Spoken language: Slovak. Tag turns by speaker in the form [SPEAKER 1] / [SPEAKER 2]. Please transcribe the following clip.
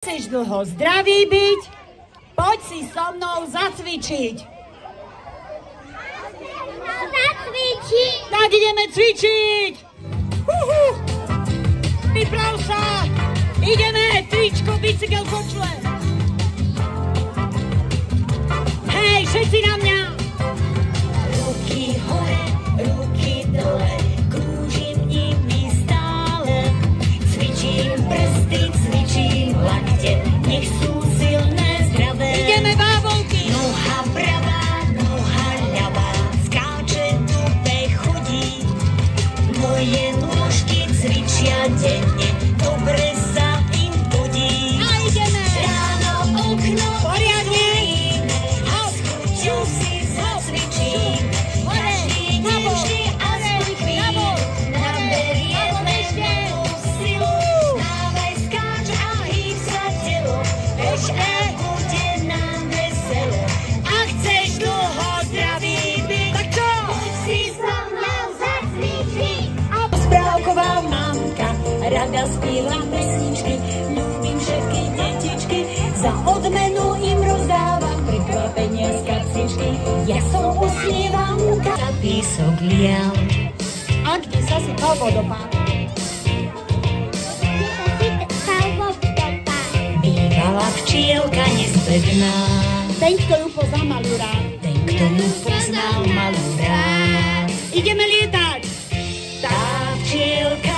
[SPEAKER 1] Chceš dlho zdravý byť? Poď si so mnou zacvičiť.
[SPEAKER 2] Zacvičiť.
[SPEAKER 1] Tak ideme cvičiť. Vyprav sa. Ideme, tričko, bicykel, kočle. Hej, všetci na mňa. Ruky hore, ruky dole, krúžim nimi stále. Cvičím prsty, cvičím lakte, nech sú silné, zdravé. Ideme, bábovky. Noha pravá, noha ľavá, skáče, tupe, chodí. Moje nôžky cvičia denne, dobre sa im budí. A ideme. Ráno okno otvoríme a s chuťou si zacvičím. Každý deň vždy aspoň chvíľu naberieme novú silu. Dávaj, skáč a hýb sa telo, veď tak bude nám veselo. A chceš dlho zdravý byť, tak čo? Poď si so mnou zacvičiť. Správková mamka rada spíva pesničky, ľúbim všetky detičky, za odmenu im rozdávam prekvapenia z kapsičky. Ja som usmievanka, za písok lial. A kde sa sypal vodopád? Bývala včielka nespredná, ten, kto ju poznal, mal ju rád. Ten, kto ju poznal, mal ju rád. Ideme lietať. Tá včielka